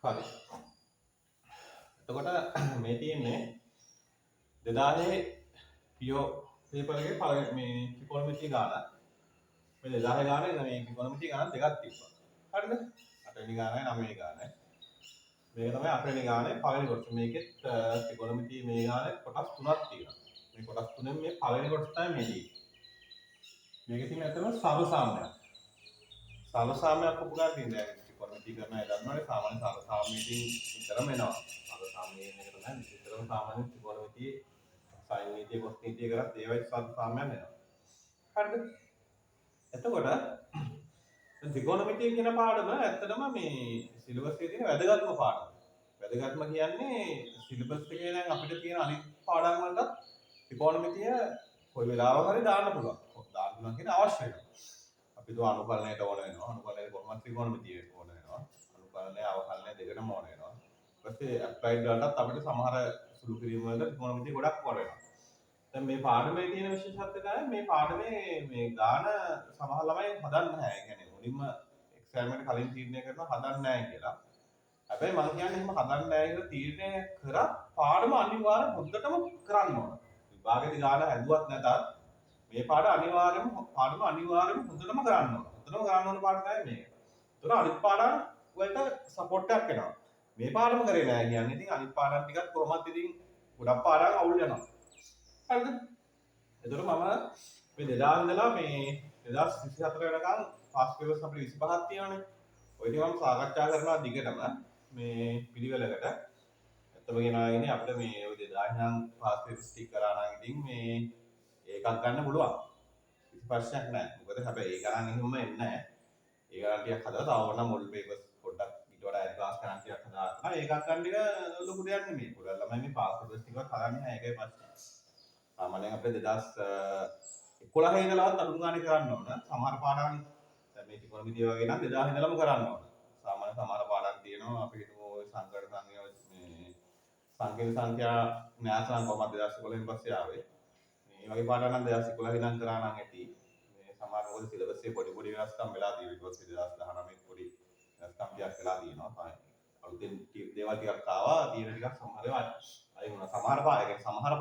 හරි. එතකොට මේ තියෙන්නේ 2000 පියෝ පේපර් එකේ පළවෙනි මේ ත්‍රිකෝණමිතිය ගාන. මේ 2000 ගානේ මේ ත්‍රිකෝණමිතිය ගාන දෙකක් තිබ්බා. හරිද? 8 වෙනි ගානයි 9 වෙනි ගානයි. මේක තමයි 8 වෙනි ගානේ පළවෙනි කොටස. මේකෙත් ත්‍රිකෝණමිතිය මේ ගානේ කොටස් තුනක් තියෙනවා. මේ කොටස් තුනෙන් මේ පළවෙනි කොටස තමයි මේ තියෙන්නේ. මේකේ තියෙන ඇත්තම සර්වසාම්‍යයක්. සර්වසාම්‍යයක් ඔප්පු ගන්න තියෙනවා. ත්‍රිකෝණමිතිය කරන අය දන්නවනේ සාමාන්‍ය සර්වසාම්‍යයෙන් විතරම එනවා. සර්වසාම්‍යයෙන් එක තමයි විතරම සාමාන්‍ය ත්‍රිකෝණමිතියේ සයින් නීතිය කොස් නීතිය කරත් ඒවයි සර්වසාම්‍යයක් එනවා. හරිද? එතකොට ත්‍රිකෝණමිතිය කියන පාඩම ඇත්තටම මේ සිලබස් එකේ තියෙන වැදගත්ම පාඩම. වැදගත්ම කියන්නේ සිලබස් එකේ දැන් අපිට තියෙන අනිත් පාඩම් වලට ත්‍රිකෝණමිතිය කොයි වෙලාවක හරි දාන්න පුළුවන්. දාන්න පුළුවන් කියන අවශ්‍ය වෙනවා. අපි දුව අනුකලනයට ඕන වෙනවා. අනුකලනයේ කොහොමද ත්‍රිකෝණමිතිය ඕන වෙනවා. අනුකලනය අවකලනය දෙකම ඕන වෙනවා. ඊට පස්සේ ඇප්ලයිඩ් වලටත් අපිට සමහර සුළු කිරීම වලට ත්‍රිකෝණමිතිය ගොඩක් ඕන වෙනවා. දැන් මේ පාඩමේ තියෙන විශේෂත්වය තමයි මේ පාඩමේ මේ ගාන සමහර ළමයි හදන්නේ නැහැ. ඒ කියන්නේ මුලින්ම එක්සෑම් එකට කලින් තීරණය කරනවා හදන්නේ නැහැ කියලා. හැබැයි මම කියන්නේ එහෙම හදන්නේ නැහැ කියලා තීරණය කරා පාඩම අනිවාර්යෙන් හොඳටම කරන්න ඕන. විභාගෙදි ගාන හැදුවත් නැතත් මේ පාඩම අනිවාර්යෙන්ම හොඳටම කරන්න ඕන. හොඳටම කරන්න ඕන පාඩම තමයි මේක. ඒතර අනිත් පාඩම් වලට සපෝට් එකක් එනවා. මේ පාඩම කරේ නැහැ කියන්නේ ඉතින් අනිත් පාඩම් ටිකක් කොහොමද ඉතින් ගොඩක් පාඩම් අවුල් වෙනවා. හරිද? එතකොට මම මේ 2000 ඉඳලා මේ 2024 වෙනකන් ෆාස්ට් පේපර්ස් අපිට 25ක් තියෙනවානේ. ඔය ටික මම සාකච්ඡා කරනවා දිගටම මේ පිළිවෙලකට. ඇත්තම කියනවා ඉන්නේ අපිට මේ ඔය 2000 නම් ෆාස්ට් පේපර්ස් ටික කරා නම් ඉතින් මේ ඒකක් ගන්න පුළුවන්. කිසි ප්‍රශ්නයක් නැහැ. මොකද හැබැයි ඒ ගණන් එහෙම එන්නේ නැහැ. ඒ ගණන් ටිකක් හදලා තව නම් මොඩල් පේපර්ස් පොඩ්ඩක් ඊට වඩා ඇඩ්වාන්ස් ගණන් ටිකක් හදාගන්න. ඒකක් ගන්න එක ලොකු දෙයක් නෙමෙයි. පොඩ්ඩක් ළමයි මේ ෆාස්ට් පේපර්ස් ටිකක් හදන්නේ නැහැ. ඒකයි ප්‍රශ්නේ. සාමාන්‍යයෙන් අපිට 2011 ඉඳලාවත් අඩු ගානේ කරන්න ඕන. සමහර පාඩම් දැන් මේ ත්‍රිකෝණමිතිය වගේ නම් 2000 ඉඳලම කරන්න ඕන. සාමාන්‍ය සමහර පාඩම් තියෙනවා අපි හිතමු ඔය සංකර සංඛ්‍යා මේ සංකීර්ණ සංඛ්‍යා න්‍යාසං කොහොමද 2011 පස්සේ ආවේ. මේ වගේ පාඩම් නම් 2011 ඉඳන් කරා නම් ඇති. මේ සමහර මොකද සිලබස් එකේ පොඩි වෙනස්කම් වෙලා තියෙනවා. ඊට පස්සේ 2019 පොඩි වෙනස්කම් ටිකක් වෙලා තියෙනවා. තමයි අලුතෙන් දේවල් ටිකක් ආවා. තියෙන ටිකක් සමහර ඒවා අය වුණා. සමහර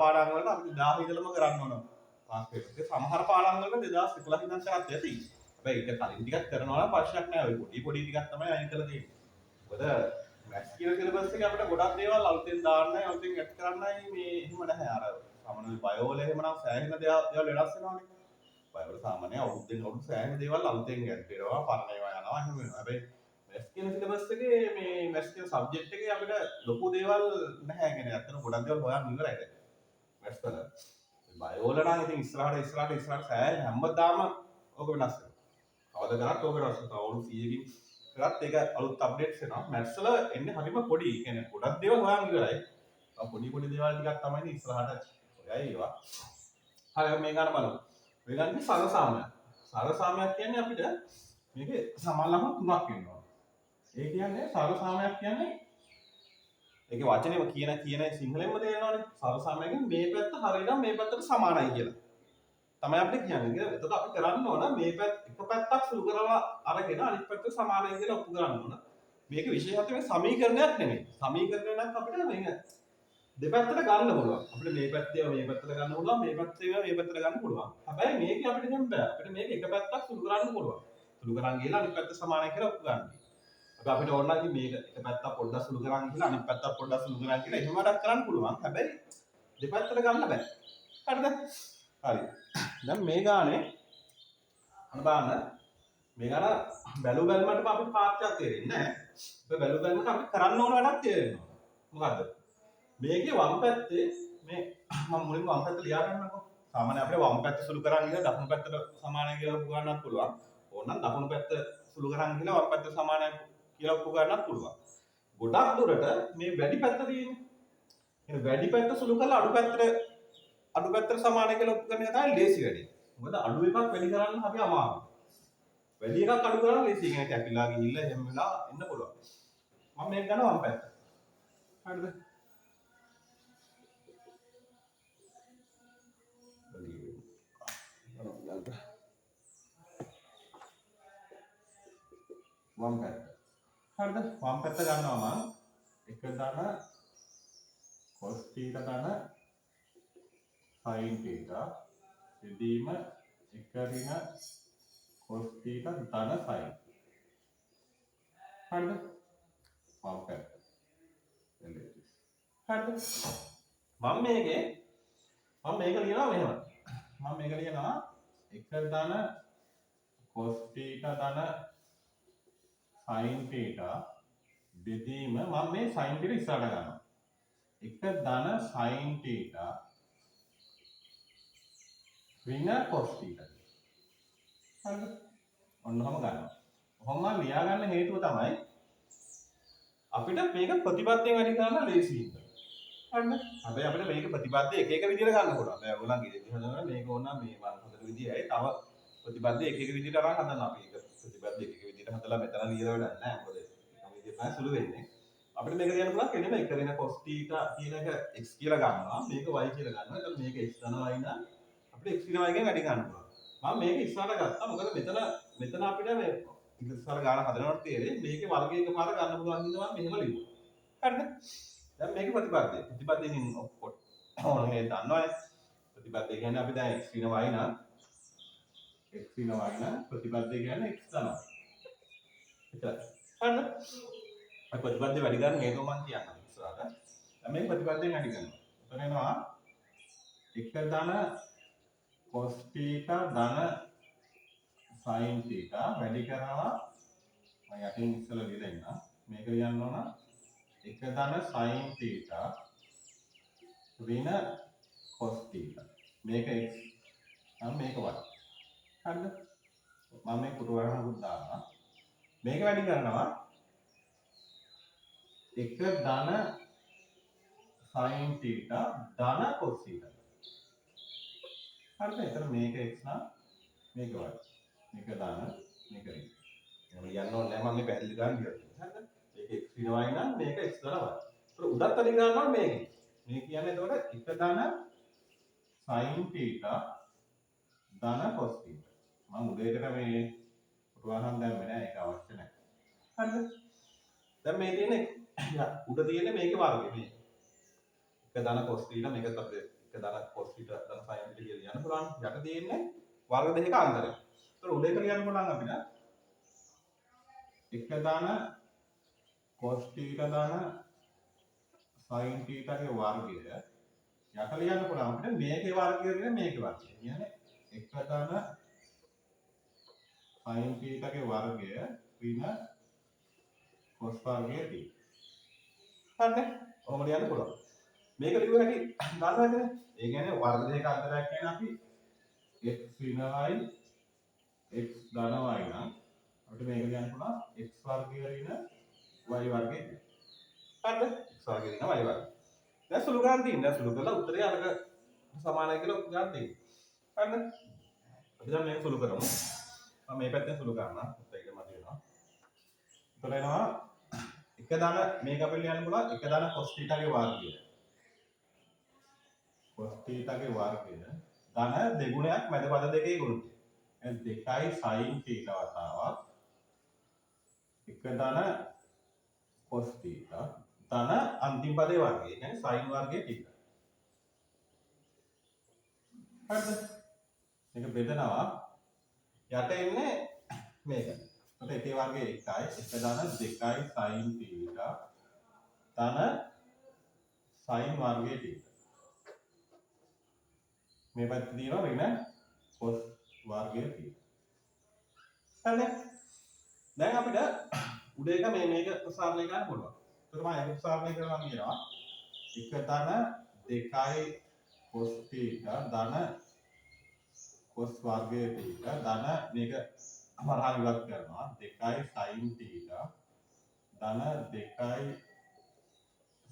පාඩම් වලට අපි 1000 ඉඳලම කරන්න ඕන. ෆාස්ට් පේපර් එක සමහර පාඩම් වලට 2011 ඉඳන් කරත් ඇති. හැබැයි ඒක කලින් ටිකක් කරනවා නම් ප්‍රශ්නයක් නෑ. ඔය පොඩි ටිකක් තමයි අයින් කරලා තියෙන්නේ. මොකද මැත්ස් කියන සිලබස් එකේ අපිට ගොඩක් දේවල් අලුතෙන් දාන්නයි අලුතෙන් ඇඩ් කරන්නයි මේ එහෙම නැහැ. අර සාමාන්‍ය බයෝ වල එහෙම නම් සෑහෙන දේවල් වෙනස් වෙනවානේ. බයෝ වල සාමාන්‍ය අවුරුද්දෙන් අවුරුද්ද සෑහෙන දේවල් අලුතෙන් ඇඩ් වෙනවා, පරණ ඒවා යනවා එහෙම වෙනවා. හැබැයි මැත්ස් කියන සිලබස් එකේ මේ මැත්ස් කියන සබ්ජෙක්ට් එකේ අපිට ලොකු දේවල් නැහැ. කියන්නේ අතන ගොඩක් දේවල් හොයන්න ඉවරයි දැන්. මැත්ස් වල. බයෝ වල නම් ඉතින් ඉස්සරහට සෑහෙන හැමදාම ඕක වෙනස් වෙනවා. කවද කරත් ඕක වෙනස් වෙනවා. අවුරුදු 100කින් කරත් ඒක අලුත් අප්ඩේට්ස් එනවා. මැත්ස් වල එන්නේ හරිම පොඩි. කියන්නේ ගොඩක් දේවල් හොයන්න ඉවරයි. පොඩි දේවල් ටිකක් තමයි ඉස්සරහට ඔයයි ඒවා. හරි මේ ගන්න බලමු. මේ ගන්නේ සරසාමයක්. සරසාමයක් කියන්නේ අපිට මේකේ සමල්ලම තුනක් වෙනවා. ඒ කියන්නේ සරසාමයක් කියන්නේ ඒකේ වචනේම කියන සිංහලෙන්ම තේරෙනවනේ. සරසාමය කියන්නේ මේ පැත්ත හරියනම් මේ පැත්තට සමානයි කියලා. තමයි අපිට කියන්නේ. එතකොට අපි කරන්න ඕන මේ පැත්ත එක පැත්තක් සුළු කරලා අරගෙන අනිත් පැත්ත සමානයි කියලා ඔප්පු කරන්න ඕන. මේක විශේෂත්වයෙන් සමීකරණයක් නෙමෙයි. සමීකරණය නම් අපිට මේක දෙපැත්තට ගන්න පුළුවන්. අපිට මේ පැත්තේ මේ පැත්තට ගන්න පුළුවන්, මේ පැත්තේ මේ පැත්තට ගන්න පුළුවන්. හැබැයි මේක අපිට එහෙම බෑ. අපිට මේක එක පැත්තක් සුළු කරන්න පුළුවන්. සුළු කරන් ගිහලා අනිත් පැත්ත සමානයි කියලා ඔප්පු ගන්න. අපි අපිට ඕන නම් මේක එක පැත්තක් පොඩ්ඩක් සුළු කරන් ගිහලා අනිත් පැත්තක් පොඩ්ඩක් සුළු කරන් කියලා එහෙම වැඩක් කරන්න පුළුවන්. හැබැයි දෙපැත්තට ගන්න බෑ. හරිද? හරි. දැන් මේ ගානේ අන්න බලන්න මේ ගාන බැලු බැලමට අපිට පාච්චයක් තේරෙන්නේ නැහැ. ඒ බැලු බැලමට අපි කරන්න ඕන වැඩක් තේරෙනවා. මොකද්ද? මේකේ වම් පැත්තේ මේ මම මුලින්ම වම් පැත්ත ලියා ගන්නකො. සාමාන්‍ය අපිට වම් පැත්ත සුළු කරන් ගිහලා දකුණු පැත්තට සමානයි කියලා ඔප්පු ගන්නත් පුළුවන්. ඕනනම් දකුණු පැත්ත සුළු කරන් ගිහලා වම් පැත්ත සමානයි කියලා ඔප්පු ගන්නත් පුළුවන්. ගොඩක් දුරට මේ වැඩි පැත්ත තියෙන්නේ. එහෙනම් වැඩි පැත්ත සුළු කරලා අඩු පැත්තට සමානයි කියලා ඔප්පු කරන එක තමයි ලේසි වැඩේ. මොකද අඩු එකක් වැඩි කරන්න හරි අමාරුයි. වැඩි එකක් අඩු කරන්න ලේසි. කියන්නේ කැපිලා ගිහිල්ලා එහෙම වෙලා එන්න පුළුවන්. මම මේක ගන්න වම් පැත්ත. හරිද? වම් පැත්ත. හරිද? වම් පැත්ත ගන්නවා මම 1 ධන cos θ ධන sin θ බෙදීම 1 ඍණ cos θ ධන sin. හරිද? වම් පැත්ත. හරිද? මම මේක ලියනවා මෙහෙම. මම මේක ලියනවා 1 ධන cos θ ධන sin θ බෙදීම මම මේ sin θ ඉස්සරහට ගන්නවා. 1 ධන sin θ ඍණ cos θ. හරිද? ඔන්නෝම ගන්නවා. ඔහොම ලියා ගන්න හේතුව තමයි අපිට මේක ප්‍රතිපත්තියෙන් වැඩි කරන්න ලේසියි. හරිද? හැබැයි අපිට මේක ප්‍රතිපත්තිය එක එක විදිහට ගන්න පුළුවන්. දැන් ඔයගොල්ලන් ඉතින් හදනවා මේක ඕන නම් මේ මම හදන විදියයි තව ප්‍රතිපත්තිය එක එක විදිහට අරන් හදනවා. අපි ඒක ප්‍රතිපත්තිය එක එක විදිහට හදලා මෙතන ලියලා වැඩක් නැහැ. මොකද එකම විදිහට තමයි සුළු වෙන්නේ. අපිට මේක කියන්න පුළුවන් කෙනෙම එක වෙන cos θ කියන එක x කියලා ගන්නවා. මේක y කියලා ගන්නවා. එතකොට මේක x ධන y නම් අපිට x ධන y ගෙන් වැඩි ගන්න පුළුවන්. මම මේක ඉස්සරහට ගත්තා. මොකද මෙතන අපිට මේ ඉස්සර ගාන හදනකොට තේරෙන්නේ මේකේ වර්ගය එකපාර ගන්න පුළුවන් හින්දා මම මෙහෙම ලියුවා. හරිද? දැන් මේක ප්‍රතිපත්තියෙන් ඔක්කොට ඕනේ දන්නවනේ. ප්‍රතිපත්තිය කියන්නේ අපි දැන් x ඍණ y නම් ප්‍රතිපත්තිය කියන්නේ x තමයි. එතන. හරිද? අපි ප්‍රතිපත්තිය වැඩි ගන්න හේතුව මම කියන්නම් ඉස්සරහට. දැන් මේක ප්‍රතිපත්තියෙන් වැඩි කරනවා. එතන එනවා 1 ධන cos θ ධන sin θ වැඩි කරනවා මම යටින් ඉස්සලා ලියලා ඉන්නවා. මේක ලියන්න ඕන 1 ධන sin θ ඍණ cos θ. මේක x නම් මේක y. හරිද? මම මේ කුඩු වරහකුත් දානවා. මේක වැඩි කරනවා 1 ධන sin θ ධන cos θ. හරිද? එතන මේක x නම් මේක y. මේක ධන මේක ඍණ. එහෙනම් ලියන්න ඕනේ නැහැ මම මේ පැහැදිලි කරන් කියනවා. හරිද? මේක x ඍණ y නම් මේක x ධන y. ඒතර උඩත් අදින් ගන්නවා මේක. මේ කියන්නේ එතකොට 1 ධන sin θ ධන cos θ. මම උදේකට මේ පුරවහන් දැම්මේ නැහැ ඒක අවශ්‍ය නැහැ. හරිද? දැන් මේ තියෙන්නේ උඩ තියෙන්නේ මේකේ වර්ගය මේ. 1 ධන cos θ මේකත් අපිට 1 ධන cos θ ධන sin θ කියලා ලියන්න පුළුවන්. යට තියෙන්නේ වර්ග දෙකක අන්තරය. ඒතර උඩ එක ලියන්න පුළුවන් අපිට 1 ධන cos θ ධන sin θ ගේ වර්ගය යට ලියන්න පුළුවන් අපිට මේකේ වර්ගය කියන මේකේ වර්ගය. කියන්නේ 1 ධන sin θ ගේ වර්ගය ඍණ cos වර්ගය t. හරිද? ඔහොම ලියන්න පුළුවන්. මේක ලියුව හැටි දන්නවද? ඒ කියන්නේ වර්ග දෙකක අන්තරයක් කියන්නේ අපි x ඍණ y x ධන y නම් අපිට මේක ලියන්න පුළුවන් x වර්ගය ඍණ y වර්ගය. හරිද? x වර්ගය ඍණ y වර්ගය. දැන් සුළු ගන්න තියෙනවා. සුළු කරලා උත්තරේ අරක සමානයි කියලා ගන්න තියෙනවා. හරිද? අපි දැන් මේක සුළු කරමු. මම මේ පැත්තෙන් සුළු කරනවා. උත්තරේ මත වෙනවා. උත්තර එනවා 1 ධන මේක අපිට ලියන්න පුළුවන් 1 ධන cos θ ගේ වර්ගය. cos θ ගේ වර්ගය ධන දෙගුණයක් මැද පද දෙකේ ගුණය. එහෙනම් 2යි sin θ වතාවක් 1 ධන cos θ ධන අන්තිම පදේ වර්ගය. ඒ කියන්නේ sin වර්ගය θ. හරිද? මේක බෙදනවා යට එන්නේ මේක. එතකොට එකේ වර්ගය 1යි 1 ධන 2යි sin θ ධන sin වර්ගය θ. මේ පැත්තේ තියෙනවා ඍණ cos වර්ගය θ. හරිද? දැන් අපිට උඩ එක මේක ප්‍රසාරණය කරන්න පුළුවන්. ඒකට මම ඒක ප්‍රසාරණය කරනවා කියනවා 1 ධන 2යි cos θ ධන cos වර්ගය θ ධන මේක අමරහා විගත කරනවා 2යි sin θ ධන 2යි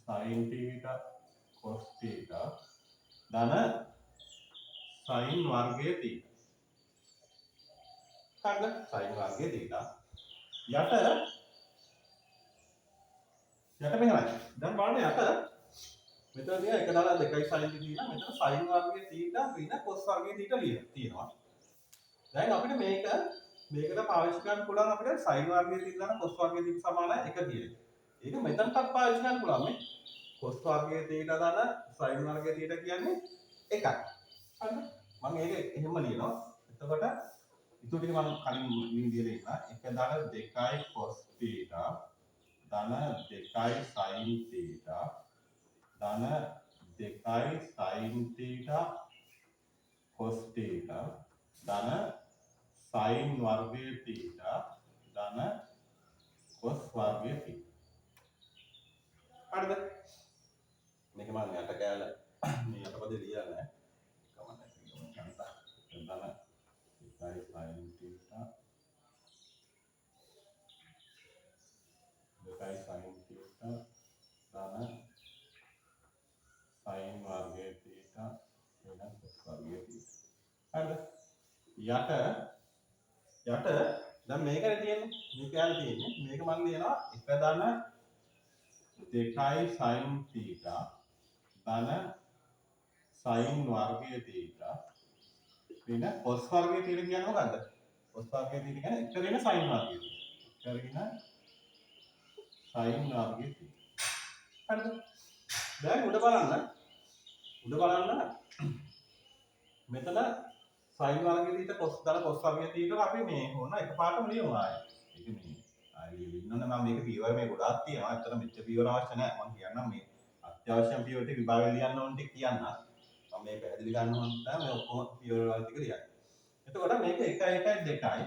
sin θ cos θ ධන sin වර්ගය θ. හරිද? sin වර්ගය θ. යට මෙහෙමයි. දැන් බලන්න යට මෙතන තියෙන 1 දාලා 2යි sin θ තියෙනවා. මෙතන sin වර්ගය θ ඍණ cos වර්ගය θ තියෙනවා. දැන් අපිට මේක මේකට පාවිච්චි කරන්න පුළුවන් අපිට sin වර්ගයේ තියෙන දාන cos වර්ගයේ තියෙන සමාන 1 කියලා. ඒක මෙතනටත් පාවිච්චි කරන්න පුළුවන් මේ cos වර්ගයේ තියෙන දාන sin වර්ගයේ තියෙන කියන්නේ 1යි. හරිද? මම ඒක එහෙම ලියනවා. එතකොට ඉතුරු ටික මම කලින් ලියලා ඉන්න 1 දාන 2යි cos theta ධන 2යි sin theta ධන 2යි sin theta cos theta ධන sin වර්ගයේ theta ධන cos වර්ගයේ theta. හරිද? මේක මම යට කෑල්ල මේ යටපදේ ලියලා නැහැ. කමන්න කන්තා. ධන 2යි sin theta 2යි sin theta ධන sin වර්ගයේ theta වෙන cos වර්ගයේ theta. හරිද? යට දැන් මේකනේ තියෙන්නේ මේ කැලේ තියෙන්නේ මේක මම ලියනවා 1 ධන 2යි sin theta ධන sin වර්ගයේ theta වෙන cos වර්ගයේ theta කියන්නේ මොකද්ද? cos වර්ගයේ theta කියන්නේ 1 වෙන sin වර්ගයේ theta 1 වෙන sin වර්ගයේ theta. හරිද? දැන් උඩ බලන්න මෙතන sin වර්ගයේ theta cos දාලා cos වර්ගයේ theta අපි මේ ඕන එකපාරටම ලියමු ආයේ. ඒක මේ ආයේ ලියන්න නම් මේක පියවර මේ ගොඩාක් තියෙනවා. ඇත්තට මෙච්චර පියවර අවශ්‍ය නැහැ. මම කියන්නම් මේ අත්‍යවශ්‍යම පියවර ටික විභාගෙ ලියන්න ඕන ටික කියන්න. මම මේ පැහැදිලි ගන්න ඕන නැහැ. මේ ඔක්කොම පියවර වල ටික ලියන්න. එතකොට මේක 1 1 2යි.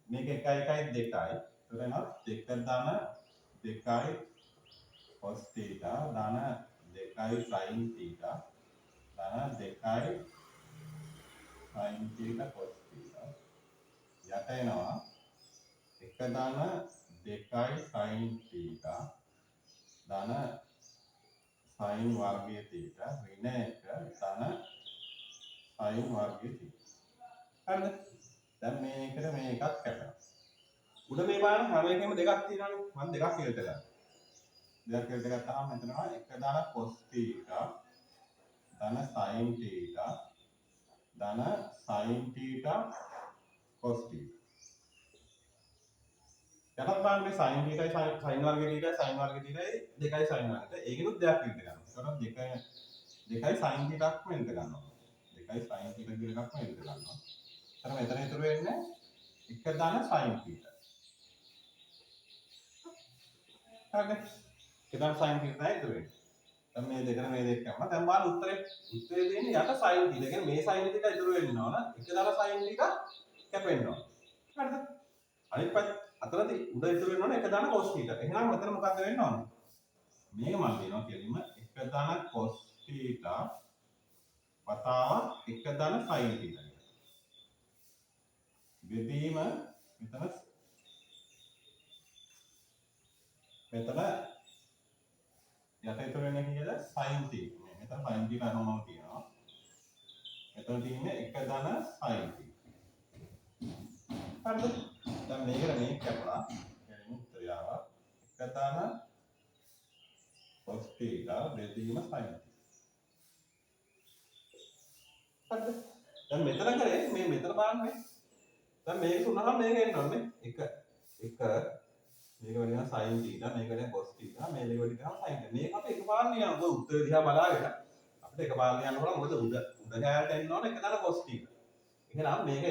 මේක 1 1 2යි. එතකොට එනවා 2 ධන 2යි cos theta ධන 2යි sin theta ධන 2යි sin theta cos theta යට එනවා 1 ධන 2යි sin theta ධන sin වර්ගයේ theta වෙන 1 ධන sin වර්ගයේ theta. හරිද? දැන් මේකට මේකත් කැපෙනවා. උඩ මේ බලන්න හැම එකෙම දෙකක් තියෙනවානේ. මම දෙකක් කියලා ගන්නවා. දෙකක් කියලා ගත්තාම මෙතන 1 ධන cos theta ධන sin theta ධන sin theta cos theta. යටත් බලන්න මේ sin theta sin වර්ගයේ theta sin වර්ගයේ theta 2යි sin වර්ගයට. ඒකිනුත් දෙකක් ඉල්ල ගන්නවා. ඒකට 2යි sin theta ක්ම ඉල්ල ගන්නවා. 2යි sin theta කියන එකක්ම ඉල්ල ගන්නවා. එතන මෙතන ඉතුරු වෙන්නේ 1 ධන sin theta. හරිද? 1 ධන sin theta ඉතුරු වෙන්නේ. දැන් මේ දෙකම මේ දෙක කරනවා. දැන් බලන්න උත්තරේ දෙන්නේ යට sin theta. කියන්නේ මේ sin theta ඉතුරු වෙන්න ඕන. 1 ධන sin theta කැපෙන්න ඕන. හරිද? අනිත් පැත්ත අතරදී උඩ ඉතුරු වෙන්න ඕන 1 ධන cos theta. එහෙනම් මෙතන මොකද්ද වෙන්න ඕන? මේක මම කියනවා කෙලින්ම 1 ධන cos theta වතාව 1 ධන sin theta. බෙදීම මෙතන යට ඉතුරු වෙන්නේ කීයද? sin theta. මෙතන sin theta අනුමම තියෙනවා. මෙතන තියෙන්නේ 1 ධන sin theta. හරිද? දැන් මේකට මේක කැපුණා. يعني උත්තරය ආවා 1 ධන cos theta බෙදීම sin theta. හරිද? දැන් මෙතන කරේ මේ මෙතන බලන්න මේ. දැන් මේක උනහම මේක එන්න ඕනේ. 1 මේක වෙනවා sin theta මේක වෙනවා cos theta මේ දෙක වෙනවා sin theta. මේක අපි එකපාරට ලියනවා. මොකද උත්තර දිහා බලාගෙන අපිට එකපාරට ලියන්න පුළුවන්. මොකද උඩ කෑල්ලට එන්න ඕනේ 1 ධන cos theta. එහෙනම් මේක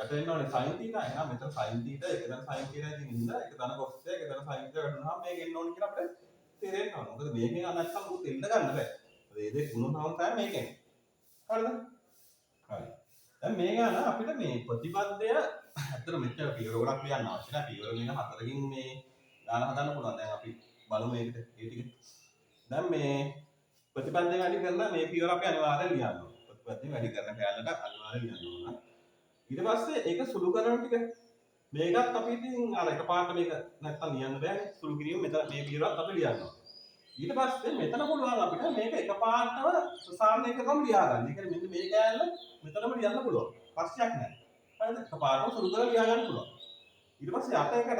යට එන්න ඕනේ sin theta. එහෙනම් මෙතන sin theta 1 ධන sin theta ඉතින් ඉන්න 1 ධන cos theta 1 ධන sin theta ගන්නවා මේක එන්න ඕනේ කියලා අපිට තේරෙන්න ඕනේ. මොකද මේකෙන් නැත්නම් උත් එන්න ගන්න බෑ. ඒ දෙක වුණාම තමයි මේකෙන්. හරිද? හරි. දැන් මේ ගාන අපිට මේ ප්‍රතිපදය ඇත්තට මෙච්චර පියවර ගොඩක් ලියන්න අවශ්‍ය නැහැ. පියවර මෙන්න 4කින් මේ ගාන හදන්න පුළුවන්. දැන් අපි බලමු මේකට ඒ ටික. දැන් මේ ප්‍රතිපදය වැඩි කරන මේ පියවර අපි අනිවාර්යයෙන් ලියන්න ඕන. ප්‍රතිපදය වැඩි කරන කැලලට අනිවාර්යයෙන් ලියන්න ඕන. ඊට පස්සේ ඒක සුළු කරන ටික මේකත් අපි ඉතින් අර එකපාරට මේක නැත්තම් ලියන්න බෑනේ. සුළු කිරීම මෙතන මේ පියවරත් අපි ලියන්න ඕන. ඊට පස්සේ මෙතන පුළුවන් අපිට මේක එකපාරටම ප්‍රසාරණය කරගම ලියා ගන්න. ඒ කියන්නේ මෙන්න මේ කැලල මෙතනම ලියන්න පුළුවන්. ප්‍රශ්නයක් නැහැ. හරිද? එකපාරටම සුළු කරලා ලියා ගන්න පුළුවන්. ඊට පස්සේ යට එකට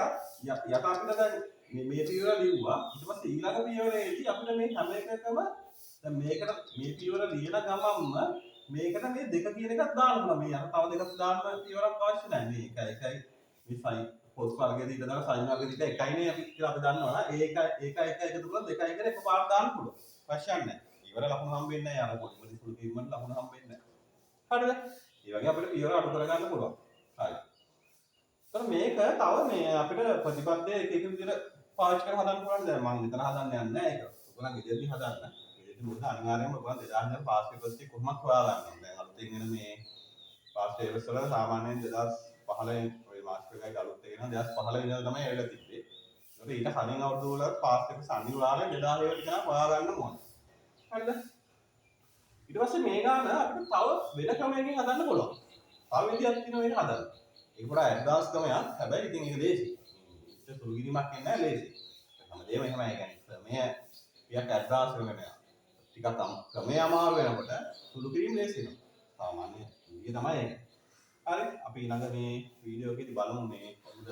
යට අපිට දැන් මේ පියවර ලිව්වා. ඊට පස්සේ ඊළඟ පියවරේදී අපිට මේ හැම එකකම දැන් මේකට මේ පියවර ලියන ගමන්ම මේකට මේ දෙක කියන එකක් දාන්න පුළුවන්. මේ අර තව දෙකක් දාන්න පියවරක් අවශ්‍ය නැහැ. මේ 1 1යි මේ සයි පොස් වර්ගයේ ඊට දාලා සයින් වර්ගයේ ඊට එකයිනේ අපි කියලා අපි දන්නවා. ඒක 1 එකතු කරලා 2 කියලා එකපාරට දාන්න පුළුවන්. අවශ්‍ය නැහැ. ඊවර ලකුණු හම්බෙන්නේ නැහැ. අර පොඩි පොඩි සුළු කිරීමකට ලකුණු හම්බෙන්නේ නැහැ. හරිද? ඒ වගේ අපිට පියවර අඩු කරගන්න පුළුවන්. හරි. ඒතර මේක තව මේ අපිට ප්‍රතිපදයේ එක එක විදිහට පාවිච්චි කරලා හදන්න පුළුවන්. දැන් මම මෙතන හදන්න යන්නේ නැහැ ඒක. ඔයගොල්ලන් ඉදිරියට හදන්න. ඉදිරියට මොකද අනිවාර්යයෙන්ම ඔයගොල්ලන් 2000 පාස් පේපර්ස් ටික කොහොමද හොයාගන්න ඕනේ. දැන් අලුතෙන් එන මේ පාස් පේපර්ස් වල සාමාන්‍යයෙන් 2015 ඔය මාස්ටර් එකයි අලුත් එකේ නම් 2015 ඉඳලා තමයි ඇවිල්ලා තිබ්බේ. ඒකට ඊට කලින් අවුරුදු වල පාස් පේපර්ස් අනිවාර්යයෙන් 2000 වට ගණන් හොයාගන්න ඕනේ. හරිද? ඊට පස්සේ මේ ගාන අපිට තව වෙන ක්‍රමයකින් හදන්න පුළුවන්. තව විදියක් තියෙනවා මේක හදන්න. ඒක පොඩ ඇඩ්වාන්ස් ක්‍රමයක්. හැබැයි ඉතින් ඒක ලේසි. ඒක සුළු කිරීමක් කියන්නේ නැහැ ලේසි. හැමදේම එහෙමයි කියන්නේ. ක්‍රමය ටිකක් ඇඩ්වාන්ස් ක්‍රමයක්. ටිකක් ක්‍රමය අමාරු වෙනකොට සුළු කිරීම ලේසි වෙනවා. සාමාන්‍ය විදිය තමයි ඒක. හරි අපි ඊළඟ මේ වීඩියෝ එකේදී බලමු මේ කොහොමද